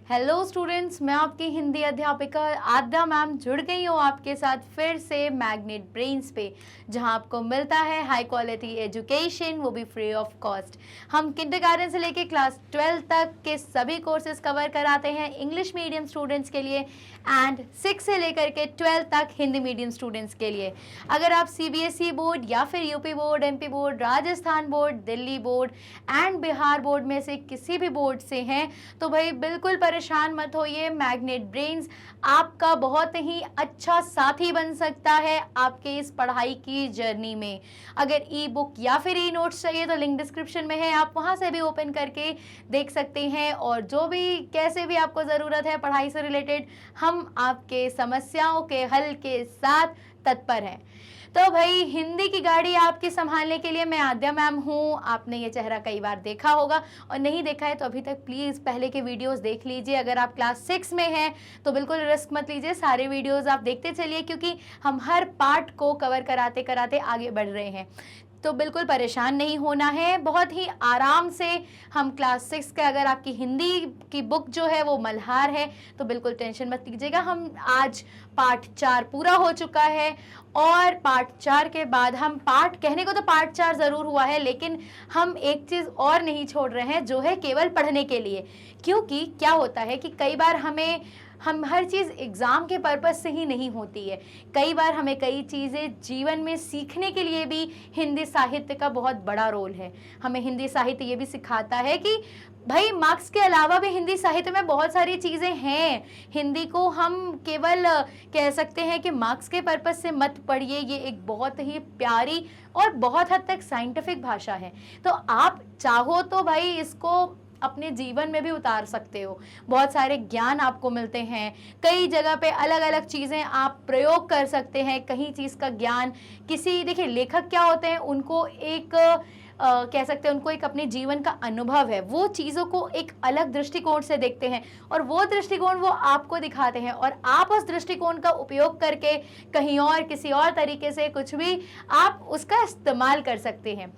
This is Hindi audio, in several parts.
हेलो स्टूडेंट्स, मैं आपकी हिंदी अध्यापिका आद्या मैम जुड़ गई हूँ आपके साथ फिर से मैग्नेट ब्रेन्स पे, जहाँ आपको मिलता है हाई क्वालिटी एजुकेशन, वो भी फ्री ऑफ कॉस्ट। हम किंडरगार्टन से लेके क्लास 12 तक के सभी कोर्सेज कवर कराते हैं इंग्लिश मीडियम स्टूडेंट्स के लिए एंड 6 से लेकर के 12 तक हिंदी मीडियम स्टूडेंट्स के लिए। अगर आप सीबीएसई बोर्ड या फिर UP board, MP board, Rajasthan board, Delhi board and Bihar board में से किसी भी बोर्ड से हैं तो भाई बिल्कुल परेशान मत होइए। मैग्नेट ब्रेन्स आपका बहुत ही अच्छा साथी बन सकता है आपके इस पढ़ाई की जर्नी में। अगर ई बुक या फिर ई नोट्स चाहिए तो लिंक डिस्क्रिप्शन में है, आप वहां से भी ओपन करके देख सकते हैं। और जो भी कैसे भी आपको ज़रूरत है पढ़ाई से रिलेटेड, हम आपके समस्याओं के हल के साथ तत्पर हैं। तो भाई हिंदी की गाड़ी आपकी संभालने के लिए मैं आद्या मैम हूँ। आपने ये चेहरा कई बार देखा होगा और नहीं देखा है तो अभी तक प्लीज़ पहले के वीडियोस देख लीजिए। अगर आप क्लास 6 में हैं तो बिल्कुल रिस्क मत लीजिए, सारे वीडियोस आप देखते चलिए क्योंकि हम हर पार्ट को कवर कराते कराते आगे बढ़ रहे हैं। तो बिल्कुल परेशान नहीं होना है, बहुत ही आराम से हम क्लास 6 के, अगर आपकी हिंदी की बुक जो है वो मल्हार है तो बिल्कुल टेंशन मत लीजिएगा। हम आज पार्ट 4 पूरा हो चुका है और पार्ट 4 के बाद हम कहने को तो पार्ट 4 ज़रूर हुआ है, लेकिन हम एक चीज़ और नहीं छोड़ रहे हैं जो है केवल पढ़ने के लिए। क्योंकि क्या होता है कि कई बार हम हर चीज़ एग्ज़ाम के पर्पज़ से ही नहीं होती है। कई बार हमें कई चीज़ें जीवन में सीखने के लिए भी हिंदी साहित्य का बहुत बड़ा रोल है। हमें हिंदी साहित्य ये भी सिखाता है कि भाई मार्क्स के अलावा भी हिंदी साहित्य में बहुत सारी चीज़ें हैं। हिंदी को हम केवल कह सकते हैं कि मार्क्स के पर्पज़ से मत पढ़िए, ये एक बहुत ही प्यारी और बहुत हद तक साइंटिफिक भाषा है। तो आप चाहो तो भाई इसको अपने जीवन में भी उतार सकते हो। बहुत सारे ज्ञान आपको मिलते हैं, कई जगह पे अलग अलग चीज़ें आप प्रयोग कर सकते हैं। कहीं चीज़ का ज्ञान देखिए लेखक क्या होते हैं, उनको एक कह सकते हैं उनको एक अपने जीवन का अनुभव है, वो चीज़ों को एक अलग दृष्टिकोण से देखते हैं और वो दृष्टिकोण वो आपको दिखाते हैं और आप उस दृष्टिकोण का उपयोग करके कहीं और किसी और तरीके से कुछ भी आप उसका इस्तेमाल कर सकते हैं।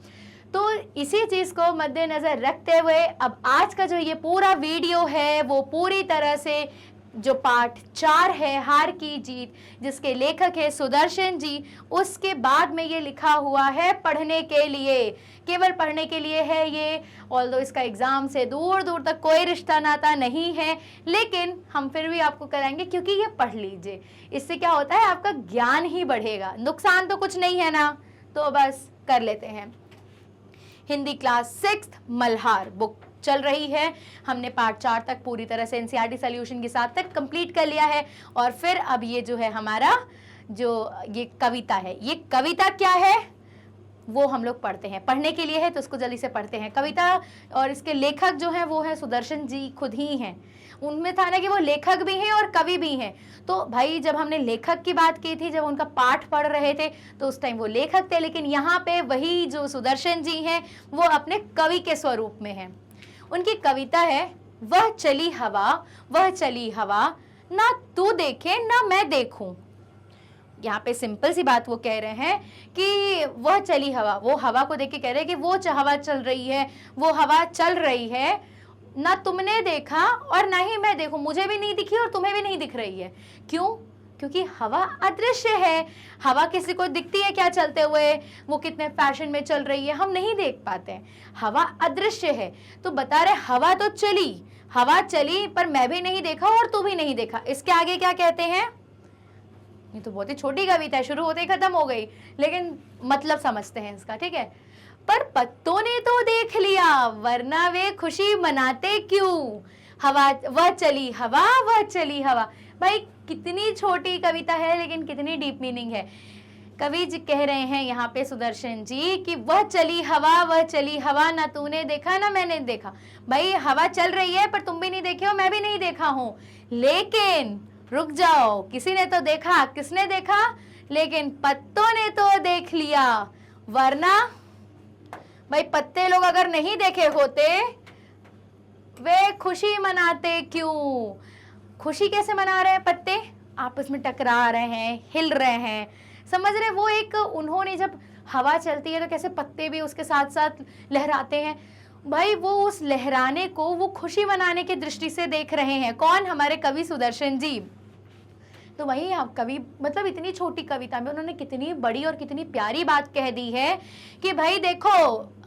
तो इसी चीज़ को मद्देनज़र रखते हुए अब आज का जो ये पूरा वीडियो है वो पूरी तरह से जो पार्ट 4 है हार की जीत, जिसके लेखक है सुदर्शन जी, उसके बाद में ये लिखा हुआ है पढ़ने के लिए, केवल पढ़ने के लिए है ये। ऑल्दो इसका एग्ज़ाम से दूर दूर तक कोई रिश्ता नाता नहीं है, लेकिन हम फिर भी आपको कराएंगे क्योंकि ये पढ़ लीजिए। इससे क्या होता है, आपका ज्ञान ही बढ़ेगा, नुकसान तो कुछ नहीं है ना। तो बस कर लेते हैं। हिंदी क्लास 6 मल्हार बुक चल रही है। हमने पार्ट 4 तक पूरी तरह से एनसीईआरटी सॉल्यूशन के साथ तक कंप्लीट कर लिया है और फिर अब ये जो है हमारा जो ये कविता है, ये कविता क्या है वो हम लोग पढ़ते हैं। पढ़ने के लिए है तो उसको जल्दी से पढ़ते हैं। कविता और इसके लेखक जो हैं वो है सुदर्शन जी खुद ही हैं। उनमें था ना कि वो लेखक भी हैं और कवि भी हैं। तो भाई जब हमने लेखक की बात की थी, जब उनका पाठ पढ़ रहे थे तो उस टाइम वो लेखक थे, लेकिन यहाँ पे वही जो सुदर्शन जी हैं वो अपने कवि के स्वरूप में हैं। उनकी कविता है वह चली हवा ना तू देखे ना मैं देखूं। यहाँ पे सिंपल सी बात वो कह रहे हैं कि वह चली हवा, वो हवा को देख के कह रहे हैं कि वो हवा चल रही है, वो हवा चल रही है, ना तुमने देखा और ना ही मैं देखूं, मुझे भी नहीं दिखी और तुम्हें भी नहीं दिख रही है। क्यों? क्योंकि हवा अदृश्य है। हवा किसी को दिखती है क्या चलते हुए, वो कितने फैशन में चल रही है हम नहीं देख पाते हैं, हवा अदृश्य है। तो बता रहे हवा तो चली, हवा चली पर मैं भी नहीं देखा और तू भी नहीं देखा। इसके आगे क्या कहते हैं? ये तो बहुत ही छोटी कविता है, शुरू होते ही खत्म हो गई, लेकिन मतलब समझते हैं इसका, ठीक है। पर पत्तों ने तो देख लिया वरना वे खुशी मनाते क्यों। हवा वह चली हवा। भाई कितनी छोटी कविता है लेकिन कितनी डीप मीनिंग है। कवि जी कह रहे हैं यहाँ पे सुदर्शन जी कि वह चली हवा ना तूने देखा ना मैंने देखा। भाई हवा चल रही है पर तुम भी नहीं देखे हो, मैं भी नहीं देखा हूँ, लेकिन रुक जाओ, किसी ने तो देखा। किसने देखा? लेकिन पत्तों ने तो देख लिया, वरना भाई पत्ते लोग अगर नहीं देखे होते वे खुशी मनाते क्यों। खुशी कैसे मना रहे हैं पत्ते? आपस में टकरा रहे हैं, हिल रहे हैं, समझ रहे? वो एक उन्होंने जब हवा चलती है तो कैसे पत्ते भी उसके साथ साथ लहराते हैं, भाई वो उस लहराने को वो खुशी मनाने की दृष्टि से देख रहे हैं। कौन? हमारे कवि सुदर्शन जी। तो वही आप कवि मतलब इतनी छोटी कविता में उन्होंने कितनी बड़ी और कितनी प्यारी बात कह दी है कि भाई देखो,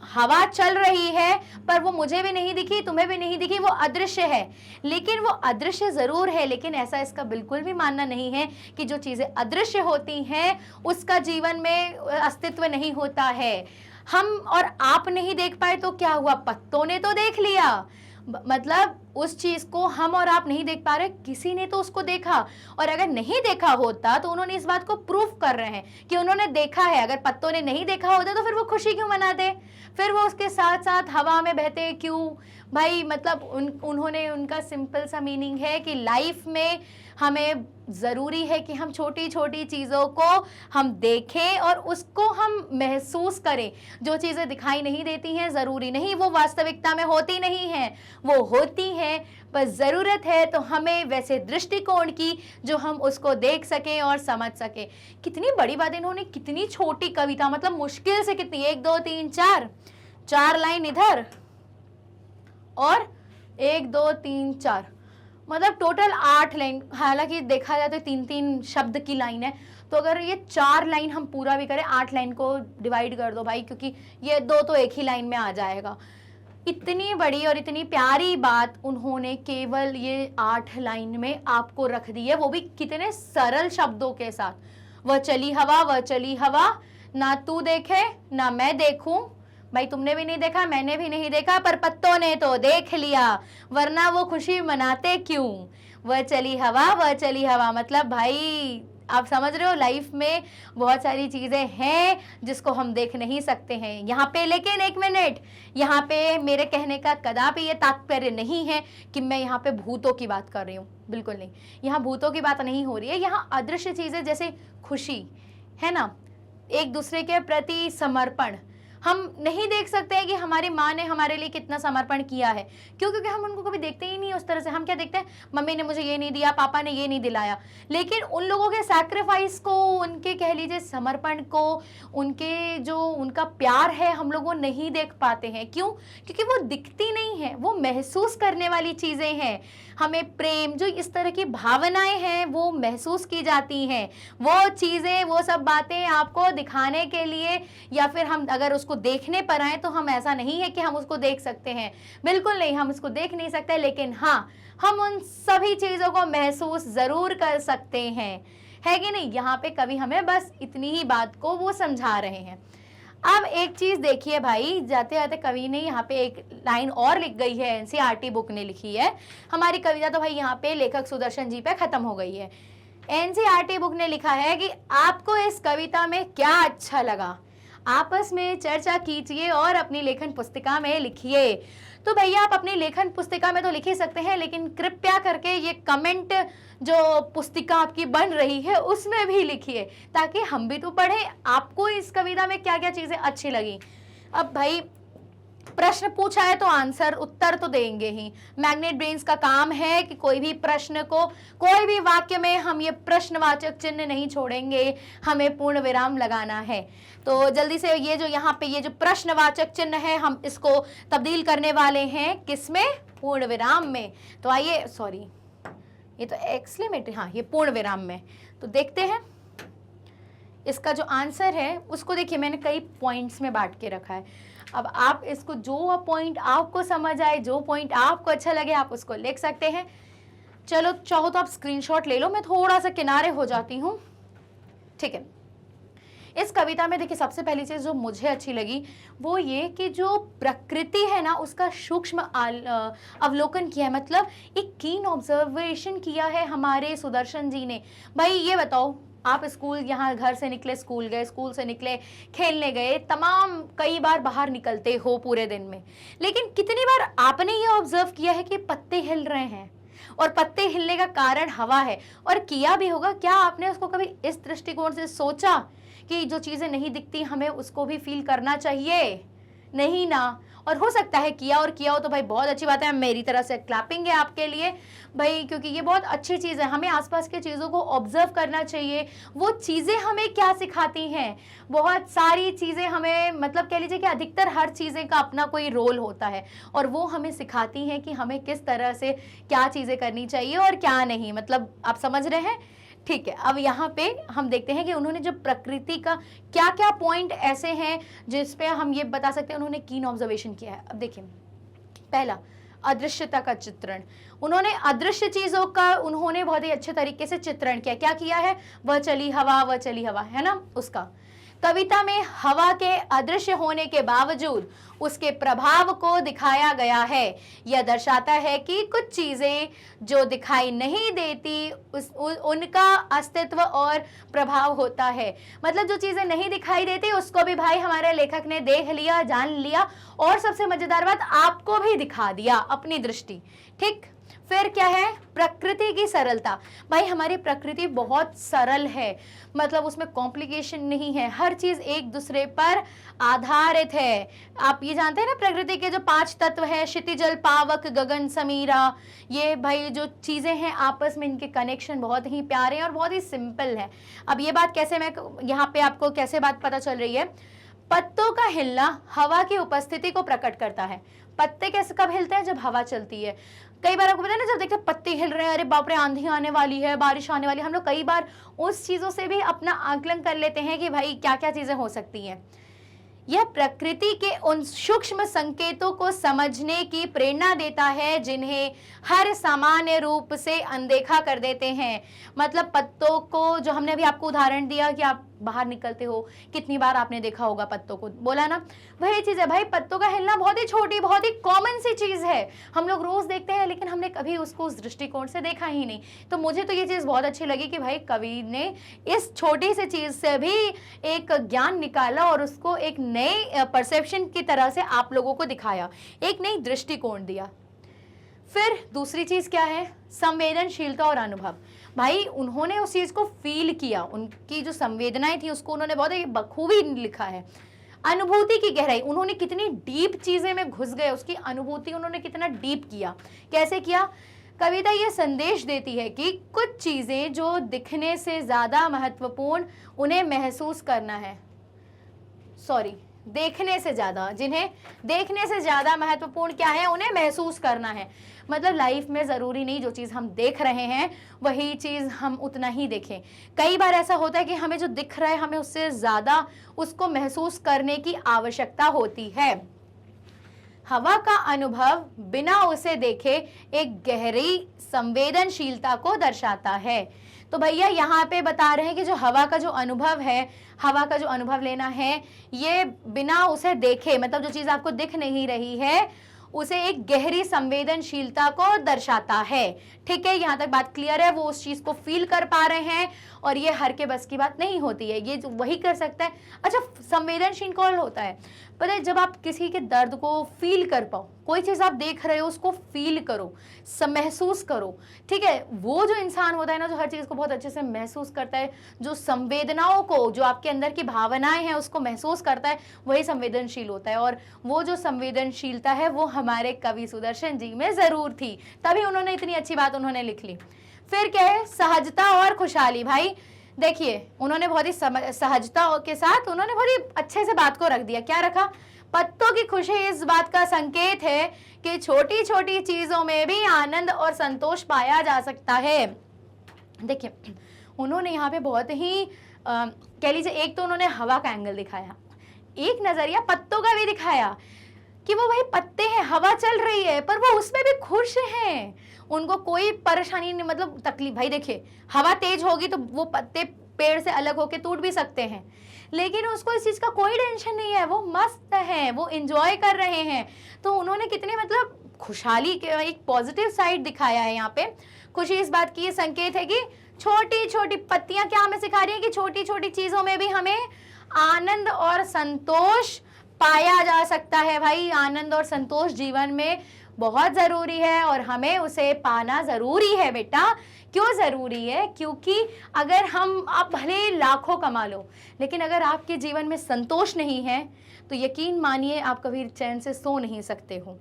हवा चल रही है पर वो मुझे भी नहीं दिखी, तुम्हें भी नहीं दिखी, वो अदृश्य है। लेकिन वो अदृश्य जरूर है, लेकिन ऐसा इसका बिल्कुल भी मानना नहीं है कि जो चीजें अदृश्य होती हैं उसका जीवन में अस्तित्व नहीं होता है। हम और आप नहीं देख पाए तो क्या हुआ, पत्तों ने तो देख लिया। मतलब उस चीज को हम और आप नहीं देख पा रहे, किसी ने तो उसको देखा, और अगर नहीं देखा होता तो उन्होंने इस बात को प्रूफ कर रहे हैं कि उन्होंने देखा है। अगर पत्तों ने नहीं देखा होता तो फिर वो खुशी क्यों मनाते, फिर वो उसके साथ साथ हवा में बहते क्यों भाई। मतलब उन्होंने उनका सिंपल सा मीनिंग है कि लाइफ में हमें ज़रूरी है कि हम छोटी छोटी चीज़ों को हम देखें और उसको हम महसूस करें। जो चीज़ें दिखाई नहीं देती हैं ज़रूरी नहीं वो वास्तविकता में होती नहीं हैं, वो होती हैं, बस ज़रूरत है तो हमें वैसे दृष्टिकोण की जो हम उसको देख सकें और समझ सकें। कितनी बड़ी बात इन्होंने, कितनी छोटी कविता, मतलब मुश्किल से कितनी, 1 2 3 4 लाइन इधर और 1 2 3 4, मतलब टोटल 8 लाइन। हालांकि देखा जाए तो 3 शब्द की लाइन है, तो अगर ये 4 लाइन हम पूरा भी करें, 8 लाइन को डिवाइड कर दो भाई, क्योंकि ये 2 तो एक ही लाइन में आ जाएगा। इतनी बड़ी और इतनी प्यारी बात उन्होंने केवल ये 8 लाइन में आपको रख दी है, वो भी कितने सरल शब्दों के साथ। वह चली हवा, ना तू देखे ना मैं देखूं, भाई तुमने भी नहीं देखा मैंने भी नहीं देखा, पर पत्तों ने तो देख लिया, वरना वो खुशी मनाते क्यों। वह चली हवा, मतलब भाई आप समझ रहे हो, लाइफ में बहुत सारी चीज़ें हैं जिसको हम देख नहीं सकते हैं यहाँ पे। लेकिन 1 मिनट, यहाँ पे मेरे कहने का कदापि ये तात्पर्य नहीं है कि मैं यहाँ पे भूतों की बात कर रही हूँ, बिल्कुल नहीं। यहाँ भूतों की बात नहीं हो रही है, यहाँ अदृश्य चीज़ें जैसे खुशी है ना, एक दूसरे के प्रति समर्पण। हम नहीं देख सकते हैं कि हमारी माँ ने हमारे लिए कितना समर्पण किया है, क्यों? क्योंकि हम उनको कभी देखते ही नहीं उस तरह से। हम क्या देखते हैं, मम्मी ने मुझे ये नहीं दिया, पापा ने ये नहीं दिलाया, लेकिन उन लोगों के सैक्रिफाइस को, उनके कह लीजिए समर्पण को, उनके जो उनका प्यार है हम लोग वो नहीं देख पाते हैं। क्यों? क्योंकि वो दिखती नहीं है, वो महसूस करने वाली चीज़ें हैं। हमें प्रेम, जो इस तरह की भावनाएं हैं वो महसूस की जाती हैं। वो चीज़ें, वो सब बातें आपको दिखाने के लिए, या फिर हम अगर उसको देखने पर आए तो हम, ऐसा नहीं है कि हम उसको देख सकते हैं, बिल्कुल नहीं, हम उसको देख नहीं सकते, लेकिन हाँ हम उन सभी चीज़ों को महसूस ज़रूर कर सकते हैं, है कि नहीं। यहाँ पे कवि हमें बस इतनी ही बात को वो समझा रहे हैं। अब एक चीज देखिए भाई, जाते जाते कवि ने यहाँ पे एक लाइन और लिख गई है, एनसीईआरटी बुक ने लिखी है। हमारी कविता तो भाई यहाँ पे लेखक सुदर्शन जी पे खत्म हो गई है। एनसीईआरटी बुक ने लिखा है कि आपको इस कविता में क्या अच्छा लगा, आपस में चर्चा कीजिए और अपनी लेखन पुस्तिका में लिखिए। तो भैया आप अपनी लेखन पुस्तिका में तो लिख ही सकते हैं, लेकिन कृपया करके ये कमेंट जो पुस्तिका आपकी बन रही है उसमें भी लिखिए, ताकि हम भी तो पढ़ें आपको इस कविता में क्या क्या चीज़ें अच्छी लगी। अब भाई प्रश्न पूछा है तो आंसर, उत्तर तो देंगे ही। मैग्नेट ब्रेन्स का काम है कि कोई भी प्रश्न को, कोई भी वाक्य में हम ये प्रश्नवाचक चिन्ह नहीं छोड़ेंगे, हमें पूर्ण विराम लगाना है। तो जल्दी से ये जो यहाँ पे ये जो प्रश्नवाचक चिन्ह है हम इसको तब्दील करने वाले हैं किसमें, पूर्ण विराम में। तो आइए, सॉरी ये तो एक्सक्लेमेटरी, हाँ ये पूर्ण विराम में। तो देखते हैं इसका जो आंसर है उसको। देखिए मैंने कई पॉइंट्स में बांट के रखा है। अब आप इसको, जो पॉइंट आपको समझ आए, जो पॉइंट आपको अच्छा लगे आप उसको लिख सकते हैं। चलो चाहो तो आप स्क्रीनशॉट ले लो, मैं थोड़ा सा किनारे हो जाती हूँ, ठीक है। इस कविता में देखिए सबसे पहली चीज़ जो मुझे अच्छी लगी वो ये कि जो प्रकृति है ना उसका सूक्ष्म अवलोकन किया है, मतलब एक कीन ऑब्जर्वेशन किया है हमारे सुदर्शन जी ने। भाई ये बताओ, आप स्कूल, यहाँ घर से निकले स्कूल गए, स्कूल से निकले खेलने गए, तमाम कई बार बाहर निकलते हो पूरे दिन में, लेकिन कितनी बार आपने ये ऑब्जर्व किया है कि पत्ते हिल रहे हैं और पत्ते हिलने का कारण हवा है, और किया भी होगा। क्या आपने उसको कभी इस दृष्टिकोण से सोचा कि जो चीज़ें नहीं दिखती हमें उसको भी फील करना चाहिए? नहीं ना। और हो सकता है किया हो तो भाई बहुत अच्छी बात है, मेरी तरफ से क्लैपिंग है आपके लिए भाई, क्योंकि ये बहुत अच्छी चीज़ है। हमें आसपास की चीज़ों को ऑब्जर्व करना चाहिए, वो चीज़ें हमें क्या सिखाती हैं। बहुत सारी चीज़ें हमें, मतलब कह लीजिए कि अधिकतर हर चीज़ें का अपना कोई रोल होता है और वो हमें सिखाती हैं कि हमें किस तरह से क्या चीज़ें करनी चाहिए और क्या नहीं। मतलब आप समझ रहे हैं, ठीक है। अब यहाँ पे हम देखते हैं कि उन्होंने जो प्रकृति का क्या क्या पॉइंट ऐसे हैं जिस पे हम ये बता सकते हैं उन्होंने कीन ऑब्जर्वेशन किया है। अब देखिए, पहला अदृश्यता का चित्रण, उन्होंने अदृश्य चीजों का उन्होंने बहुत ही अच्छे तरीके से चित्रण किया। क्या किया है, वह चली हवा है ना, उसका कविता में हवा के अदृश्य होने के बावजूद उसके प्रभाव को दिखाया गया है। यह दर्शाता है कि कुछ चीजें जो दिखाई नहीं देती उनका अस्तित्व और प्रभाव होता है। मतलब जो चीजें नहीं दिखाई देती उसको भी भाई हमारे लेखक ने देख लिया, जान लिया और सबसे मजेदार बात आपको भी दिखा दिया अपनी दृष्टि। ठीक, फिर क्या है, प्रकृति की सरलता। भाई हमारी प्रकृति बहुत सरल है, मतलब उसमें कॉम्प्लिकेशन नहीं है, हर चीज एक दूसरे पर आधारित है। आप ये जानते हैं ना, प्रकृति के जो 5 तत्व हैं, क्षितिजल पावक गगन समीरा, ये भाई जो चीजें हैं आपस में इनके कनेक्शन बहुत ही प्यारे हैं और बहुत ही सिंपल है। अब ये बात कैसे, मैं यहाँ पे आपको कैसे बात पता चल रही है, पत्तों का हिलना हवा की उपस्थिति को प्रकट करता है। पत्ते कैसे कब हिलते हैं, जब हवा चलती है। कई बार आपको पता है ना, जब देखते हैं पत्ते हिल रहे हैं, अरे बाप रे आंधी आने वाली है, बारिश आने वाली है, हम लोग कई बार उस चीजों से भी अपना आकलन कर लेते हैं कि भाई क्या क्या चीजें हो सकती हैं। यह प्रकृति के उन सूक्ष्म संकेतों को समझने की प्रेरणा देता है जिन्हें हर सामान्य रूप से अनदेखा कर देते हैं। मतलब पत्तों को, जो हमने अभी आपको उदाहरण दिया कि आप बाहर निकलते हो, कितनी बार आपने देखा होगा पत्तों को, बोला ना, वही चीज है भाई। पत्तों का हिलना बहुत ही छोटी, बहुत ही कॉमन सी चीज है, हम लोग रोज देखते हैं, लेकिन हमने कभी उसको उस दृष्टिकोण से देखा ही नहीं। तो मुझे तो ये चीज बहुत अच्छी लगी कि भाई कवि ने इस छोटी सी चीज से भी एक ज्ञान निकाला और उसको एक नए परसेप्शन की तरह से आप लोगों को दिखाया, एक नई दृष्टिकोण दिया। फिर दूसरी चीज क्या है, संवेदनशीलता और अनुभव। भाई उन्होंने उस चीज को फील किया, उनकी जो संवेदनाएं थी उसको उन्होंने बहुत ही बखूबी लिखा है। अनुभूति की गहराई, उन्होंने कितनी डीप चीजें में घुस गए, उसकी अनुभूति उन्होंने कितना डीप किया। कैसे किया, कविता ये संदेश देती है कि कुछ चीजें जो दिखने से ज्यादा महत्वपूर्ण उन्हें महसूस करना है, देखने से ज्यादा, जिन्हें देखने से ज्यादा महत्वपूर्ण क्या है, उन्हें महसूस करना है। मतलब लाइफ में जरूरी नहीं जो चीज हम देख रहे हैं वही चीज हम उतना ही देखें। कई बार ऐसा होता है कि हमें जो दिख रहा है हमें उससे ज्यादा उसको महसूस करने की आवश्यकता होती है। हवा का अनुभव बिना उसे देखे एक गहरी संवेदनशीलता को दर्शाता है। तो भैया यहाँ पे बता रहे हैं कि जो हवा का जो अनुभव है, हवा का जो अनुभव लेना है, ये बिना उसे देखे, मतलब जो चीज आपको दिख नहीं रही है उसे एक गहरी संवेदनशीलता को दर्शाता है। ठीक है, यहाँ तक बात क्लियर है, वो उस चीज को फील कर पा रहे हैं और ये हर के बस की बात नहीं होती है, ये वही कर सकता है। अच्छा, संवेदनशील कौन होता है, पता है, जब आप किसी के दर्द को फील कर पाओ, कोई चीज आप देख रहे हो उसको फील करो, महसूस करो। ठीक है, वो जो इंसान होता है ना, जो हर चीज को बहुत अच्छे से महसूस करता है, जो संवेदनाओं को, जो आपके अंदर की भावनाएं हैं उसको महसूस करता है, वही संवेदनशील होता है। और वो जो संवेदनशीलता है वो हमारे कवि सुदर्शन जी में जरूर थी, तभी उन्होंने इतनी अच्छी बात उन्होंने लिख ली। फिर क्या है, सहजता और खुशहाली। भाई देखिए, उन्होंने बहुत ही सहजता के साथ उन्होंने बहुत ही अच्छे से बात को रख दिया। क्या रखा, पत्तों की खुशी इस बात का संकेत है कि छोटी छोटी चीजों में भी आनंद और संतोष पाया जा सकता है। देखिए, उन्होंने यहाँ पे बहुत ही कह लीजिए, एक तो उन्होंने हवा का एंगल दिखाया, एक नजरिया पत्तों का भी दिखाया कि वो भाई पत्ते हैं, हवा चल रही है पर वो उसमें भी खुश हैं, उनको कोई परेशानी नहीं, मतलब तकलीफ। भाई देखिए, हवा तेज होगी तो वो पत्ते पेड़ से अलग होके टूट भी सकते हैं, लेकिन उसको इस चीज का कोई टेंशन नहीं है, वो मस्त है, वो एंजॉय कर रहे हैं। तो उन्होंने कितने, मतलब खुशहाली के एक पॉजिटिव साइड दिखाया है। यहाँ पे खुशी इस बात की संकेत है कि छोटी छोटी पत्तियां क्या हमें सिखा रही है कि छोटी छोटी चीजों में भी हमें आनंद और संतोष पाया जा सकता है। भाई आनंद और संतोष जीवन में बहुत ज़रूरी है और हमें उसे पाना ज़रूरी है बेटा। क्यों ज़रूरी है? क्योंकि अगर आप भले लाखों कमा लो, लेकिन अगर आपके जीवन में संतोष नहीं है तो यकीन मानिए आप कभी चैन से सो नहीं सकते हो।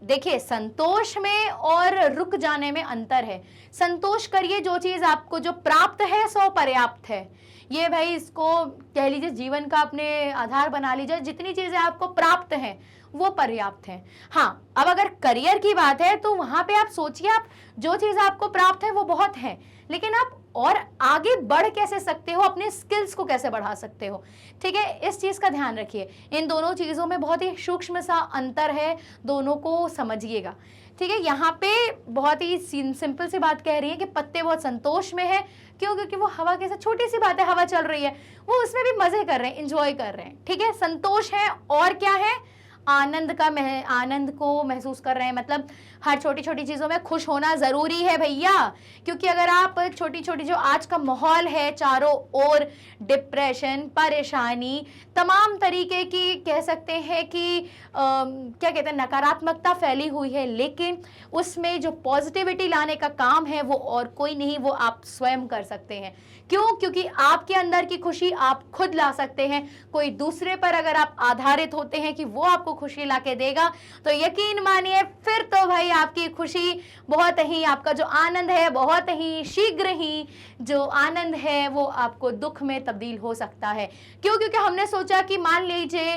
देखिए, संतोष में और रुक जाने में अंतर है। संतोष करिए, जो चीज़ आपको जो प्राप्त है सो पर्याप्त है। ये भाई इसको कह लीजिए जीवन का अपने आधार बना लीजिए, जितनी चीज़ें आपको प्राप्त हैं वो पर्याप्त है। हाँ, अब अगर करियर की बात है तो वहां पे आप सोचिए, आप जो चीज़ आपको प्राप्त है वो बहुत है, लेकिन आप और आगे बढ़ कैसे सकते हो, अपने स्किल्स को कैसे बढ़ा सकते हो। ठीक है, इस चीज़ का ध्यान रखिए। इन दोनों चीज़ों में बहुत ही सूक्ष्म सा अंतर है, दोनों को समझिएगा। ठीक है, यहाँ पे बहुत ही सिंपल सी बात कह रही है कि पत्ते बहुत संतोष में है। क्यों? क्योंकि वो हवा के साथ, छोटी सी बात है, हवा चल रही है, वो उसमें भी मजे कर रहे हैं, इंजॉय कर रहे हैं। ठीक है, संतोष है और क्या है, आनंद को महसूस कर रहे हैं। मतलब हर छोटी छोटी चीज़ों में खुश होना ज़रूरी है भैया, क्योंकि अगर आप छोटी छोटी, जो आज का माहौल है चारों ओर, डिप्रेशन, परेशानी, तमाम तरीके की कह सकते हैं कि क्या कहते हैं, नकारात्मकता फैली हुई है, लेकिन उसमें जो पॉजिटिविटी लाने का काम है वो और कोई नहीं, वो आप स्वयं कर सकते हैं। क्यों? क्योंकि आपके अंदर की खुशी आप खुद ला सकते हैं। कोई दूसरे पर अगर आप आधारित होते हैं कि वो आपको खुशी ला के देगा, तो यकीन मानिए फिर तो भाई आपकी खुशी बहुत ही, आपका जो आनंद है बहुत ही शीघ्र ही जो आनंद है वो आपको दुख में तब्दील हो सकता है। क्यों? क्योंकि हमने सोचा कि मान लीजिए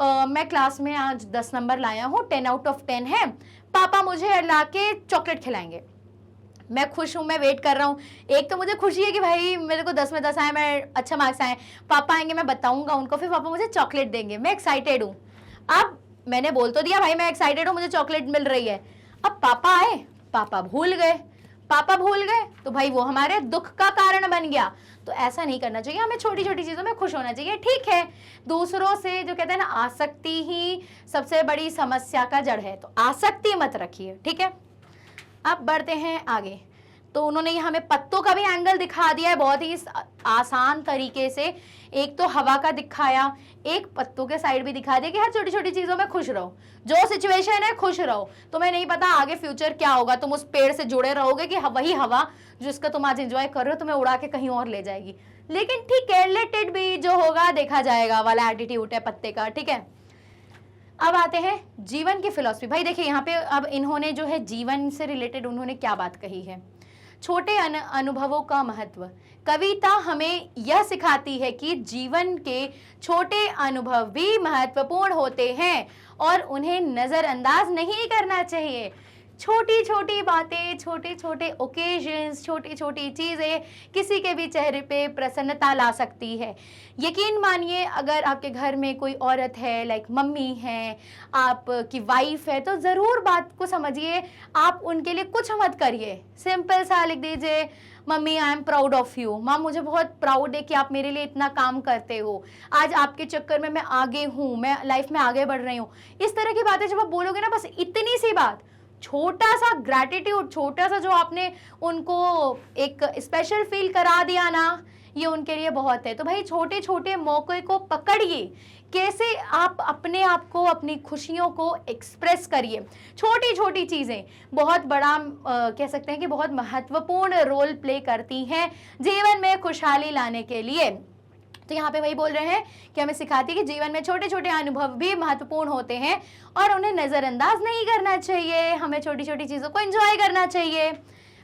मैं क्लास में आज 10 नंबर लाया हूँ, 10 आउट ऑफ 10 है, पापा मुझे ला के चॉकलेट खिलाएंगे। मैं खुश हूँ, मैं वेट कर रहा हूँ। एक तो मुझे खुशी है कि भाई मेरे को 10 में 10 आए, मैं अच्छा मार्क्स आए, पापा आएंगे, मैं बताऊंगा उनको, फिर पापा मुझे चॉकलेट देंगे, मैं एक्साइटेड हूँ। अब मैंने बोल तो दिया भाई मैं एक्साइटेड हूँ, मुझे चॉकलेट मिल रही है। अब पापा आए, पापा भूल गए तो भाई वो हमारे दुख का कारण बन गया। तो ऐसा नहीं करना चाहिए, हमें छोटी छोटी चीज़ों में खुश होना चाहिए। ठीक है, दूसरों से जो कहते हैं ना, आसक्ति ही सबसे बड़ी समस्या का जड़ है, तो आसक्ति मत रखिए। ठीक है, अब बढ़ते हैं आगे। तो उन्होंने ये हमें पत्तों का भी एंगल दिखा दिया है बहुत ही आसान तरीके से। एक तो हवा का दिखाया, एक पत्तों के साइड भी दिखा दिया कि हर छोटी छोटी चीज़ों में खुश रहो, जो सिचुएशन है खुश रहो। तुम्हें नहीं पता आगे फ्यूचर क्या होगा, तुम उस पेड़ से जुड़े रहोगे कि वही हवा जिसका तुम आज एंजॉय कर रहे हो तुम्हें उड़ा के कहीं और ले जाएगी। लेकिन ठीक है, लेट इट बी, जो होगा देखा जाएगा वाला एटीट्यूड है पत्ते का। ठीक है, अब आते हैं जीवन की फिलॉसफी। भाई देखिए यहाँ पे अब इन्होंने जो है जीवन से रिलेटेड उन्होंने क्या बात कही है, छोटे अनुभवों का महत्व। कविता हमें यह सिखाती है कि जीवन के छोटे अनुभव भी महत्वपूर्ण होते हैं और उन्हें नज़रअंदाज नहीं करना चाहिए। छोटी छोटी बातें, छोटे छोटे ओकेजन्स, छोटी छोटी चीज़ें किसी के भी चेहरे पे प्रसन्नता ला सकती है। यकीन मानिए, अगर आपके घर में कोई औरत है, लाइक मम्मी है, आपकी वाइफ है, तो ज़रूर बात को समझिए। आप उनके लिए कुछ मत करिए, सिंपल सा लिख दीजिए, mummy I am proud of you. माँ मुझे बहुत प्राउड है कि आप मेरे लिए इतना काम करते हो, आज आपके चक्कर में मैं आगे हूँ, मैं लाइफ में आगे बढ़ रही हूँ। इस तरह की बातें जब आप बोलोगे ना, बस इतनी सी बात, छोटा सा ग्रैटिट्यूड, छोटा सा जो आपने उनको एक स्पेशल फील करा दिया ना, ये उनके लिए बहुत है। तो भाई छोटे छोटे मौके को पकड़िए, कैसे आप अपने आप को, अपनी खुशियों को एक्सप्रेस करिए। छोटी छोटी चीज़ें बहुत बड़ा कह सकते हैं कि बहुत महत्वपूर्ण रोल प्ले करती हैं जीवन में खुशहाली लाने के लिए। तो यहाँ पे वही बोल रहे हैं कि हमें सिखाती है कि जीवन में छोटे छोटे अनुभव भी महत्वपूर्ण होते हैं और उन्हें नज़रअंदाज नहीं करना चाहिए, हमें छोटी छोटी चीज़ों को एंजॉय करना चाहिए।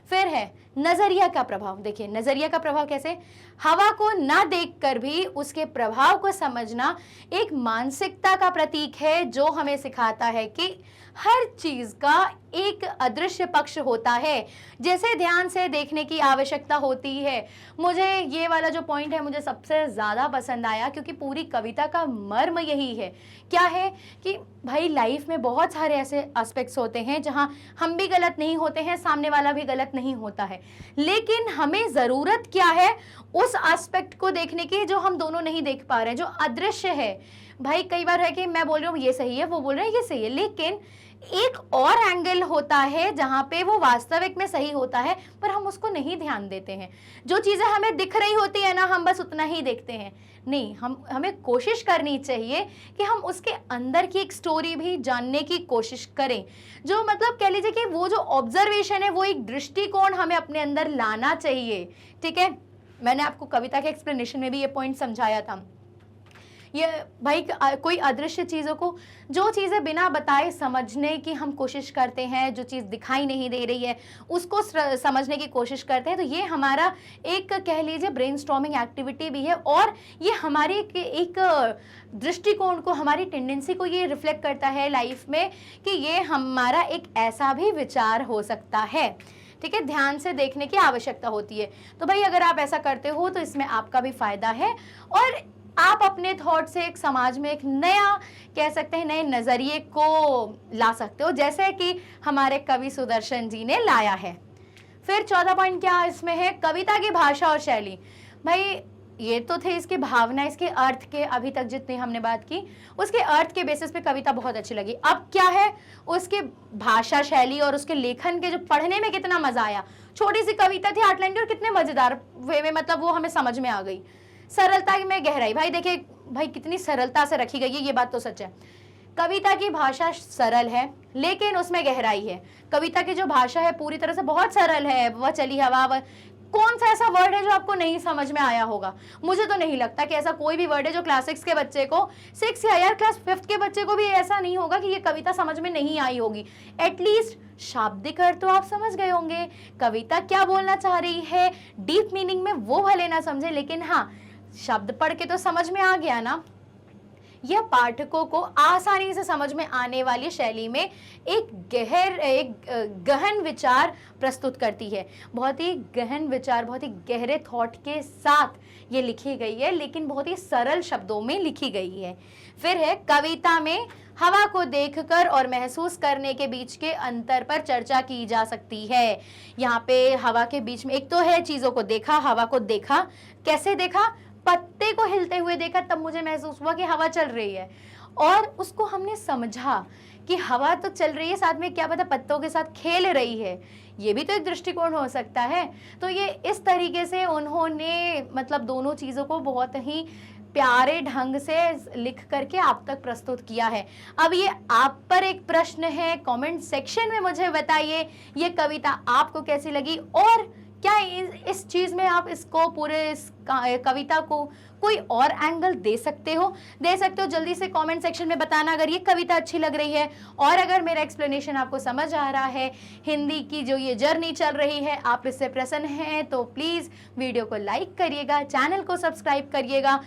फिर है नजरिया का प्रभाव। देखिए नजरिया का प्रभाव कैसे, हवा को ना देखकर भी उसके प्रभाव को समझना एक मानसिकता का प्रतीक है जो हमें सिखाता है कि हर चीज का एक अदृश्य पक्ष होता है, जैसे ध्यान से देखने की आवश्यकता होती है। मुझे ये वाला जो पॉइंट है मुझे सबसे ज़्यादा पसंद आया, क्योंकि पूरी कविता का मर्म यही है। क्या है कि भाई लाइफ में बहुत सारे ऐसे एस्पेक्ट्स होते हैं जहाँ हम भी गलत नहीं होते हैं, सामने वाला भी गलत नहीं होता है, लेकिन हमें ज़रूरत क्या है उस एस्पेक्ट को देखने की जो हम दोनों नहीं देख पा रहे हैं, जो अदृश्य है। भाई कई बार है कि मैं बोल रही हूँ ये सही है, वो बोल रहे हैं ये सही है, लेकिन एक और एंगल होता है जहां पे वो वास्तविक में सही होता है, पर हम उसको नहीं ध्यान देते हैं। जो चीजें हमें दिख रही होती है ना, हम बस उतना ही देखते हैं। नहीं, हमें कोशिश करनी चाहिए कि हम उसके अंदर की एक स्टोरी भी जानने की कोशिश करें। जो मतलब कह लीजिए कि वो जो ऑब्जर्वेशन है, वो एक दृष्टिकोण हमें अपने अंदर लाना चाहिए। ठीक है, मैंने आपको कविता के एक्सप्लेनेशन में भी ये पॉइंट समझाया था। ये भाई कोई अदृश्य चीज़ों को, जो चीज़ें बिना बताए समझने की हम कोशिश करते हैं, जो चीज़ दिखाई नहीं दे रही है उसको समझने की कोशिश करते हैं, तो ये हमारा एक कह लीजिए ब्रेनस्टॉर्मिंग एक्टिविटी भी है, और ये हमारे एक दृष्टिकोण को, हमारी टेंडेंसी को ये रिफ्लेक्ट करता है लाइफ में कि ये हमारा एक ऐसा भी विचार हो सकता है। ठीक है, ध्यान से देखने की आवश्यकता होती है। तो भाई अगर आप ऐसा करते हो तो इसमें आपका भी फायदा है, और आप अपने थॉट से एक समाज में एक नया कह सकते हैं नए नजरिए को ला सकते हो, जैसे कि हमारे कवि सुदर्शन जी ने लाया है। फिर चौथा पॉइंट क्या इसमें है, कविता की भाषा और शैली। भाई ये तो थे इसकी भावना, इसके अर्थ के, अभी तक जितनी हमने बात की उसके अर्थ के बेसिस पे कविता बहुत अच्छी लगी। अब क्या है उसकी भाषा शैली और उसके लेखन के, जो पढ़ने में कितना मजा आया। छोटी सी कविता थी 8 लाइन की, और कितने मजेदार वे में मतलब वो हमें समझ में आ गई। सरलता में गहराई, भाई देखिए भाई कितनी सरलता से रखी गई है, ये बात तो सच है। कविता की भाषा सरल है लेकिन उसमें गहराई है। कविता की जो भाषा है पूरी तरह से बहुत सरल है। वह चली हवा, कौन सा ऐसा वर्ड है जो आपको नहीं समझ में आया होगा? मुझे तो नहीं लगता कि ऐसा कोई भी वर्ड है जो क्लास 6 के बच्चे को, 6 या यार क्लास 5 के बच्चे को भी ऐसा नहीं होगा कि ये कविता समझ में नहीं आई होगी। एटलीस्ट शाब्दिक अर्थ तो आप समझ गए होंगे, कविता क्या बोलना चाह रही है, डीप मीनिंग में वो भले ना समझे, लेकिन हाँ शब्द पढ़ के तो समझ में आ गया ना। यह पाठकों को आसानी से समझ में आने वाली शैली में एक गहन विचार प्रस्तुत करती है। बहुत ही गहन विचार, बहुत ही गहरे थॉट के साथ ये लिखी गई है, लेकिन बहुत ही सरल शब्दों में लिखी गई है। फिर है कविता में हवा को देखकर और महसूस करने के बीच के अंतर पर चर्चा की जा सकती है। यहाँ पे हवा के बीच में एक तो है चीजों को देखा, हवा को देखा, कैसे देखा, पत्ते को हिलते हुए देखा, तब मुझे महसूस हुआ कि हवा चल रही है, और उसको हमने समझा कि हवा तो चल रही है, साथ में क्या पता पत्तों के साथ खेल रही है, ये भी तो एक दृष्टिकोण हो सकता है। तो ये इस तरीके से उन्होंने मतलब दोनों चीज़ों को बहुत ही प्यारे ढंग से लिख करके आप तक प्रस्तुत किया है। अब ये आप पर एक प्रश्न है, कमेंट सेक्शन में मुझे बताइए ये कविता आपको कैसी लगी, और क्या इस चीज में आप इसको पूरे इस कविता को कोई और एंगल दे सकते हो? जल्दी से कमेंट सेक्शन में बताना अगर ये कविता अच्छी लग रही है, और अगर मेरा एक्सप्लेनेशन आपको समझ आ रहा है, हिंदी की जो ये जर्नी चल रही है आप इससे प्रसन्न हैं, तो प्लीज़ वीडियो को लाइक करिएगा, चैनल को सब्सक्राइब करिएगा,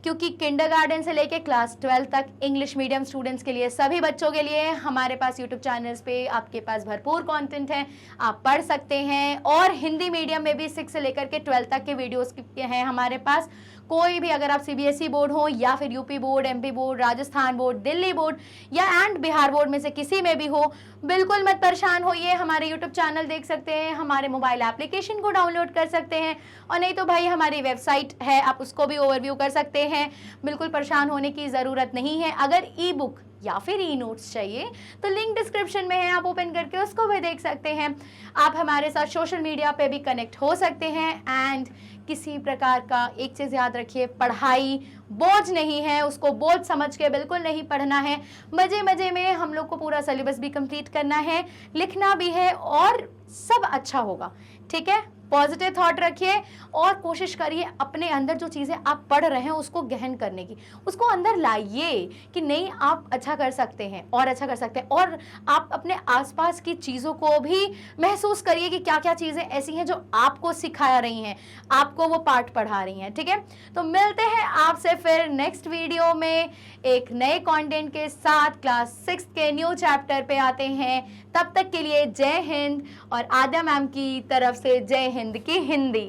क्योंकि किंडरगार्टन से लेके क्लास 12 तक इंग्लिश मीडियम स्टूडेंट्स के लिए, सभी बच्चों के लिए हमारे पास यूट्यूब चैनल्स पे आपके पास भरपूर कंटेंट है, आप पढ़ सकते हैं। और हिंदी मीडियम में भी 6 से लेकर के 12 तक के वीडियोस हैं हमारे पास। कोई भी, अगर आप सीबीएसई बोर्ड हो या फिर UP board, MP board, Rajasthan board, Delhi board या एंड बिहार बोर्ड में से किसी में भी हो, बिल्कुल मत परेशान होइए, हमारे यूट्यूब चैनल देख सकते हैं, हमारे मोबाइल एप्लीकेशन को डाउनलोड कर सकते हैं, और नहीं तो भाई हमारी वेबसाइट है, आप उसको भी ओवरव्यू कर सकते हैं। बिल्कुल परेशान होने की ज़रूरत नहीं है। अगर ई बुक या फिर ई नोट्स चाहिए तो लिंक डिस्क्रिप्शन में है, आप ओपन करके उसको भी देख सकते हैं। आप हमारे साथ सोशल मीडिया पे भी कनेक्ट हो सकते हैं। एंड किसी प्रकार का एक चीज़ याद रखिए, पढ़ाई बोझ नहीं है, उसको बोझ समझ के बिल्कुल नहीं पढ़ना है। मज़े मज़े में हम लोग को पूरा सिलेबस भी कंप्लीट करना है, लिखना भी है, और सब अच्छा होगा। ठीक है, पॉजिटिव थॉट रखिए और कोशिश करिए अपने अंदर जो चीज़ें आप पढ़ रहे हैं उसको गहन करने की, उसको अंदर लाइए कि नहीं आप अच्छा कर सकते हैं और अच्छा कर सकते हैं। और आप अपने आसपास की चीज़ों को भी महसूस करिए कि क्या क्या चीज़ें ऐसी हैं जो आपको सिखा रही हैं, आपको वो पाठ पढ़ा रही हैं। ठीक है, तो मिलते हैं आपसे फिर नेक्स्ट वीडियो में एक नए कंटेंट के साथ। क्लास 6 के न्यू चैप्टर पे आते हैं। तब तक के लिए जय हिंद, और आद्या मैम की तरफ से जय हिंद की हिंदी।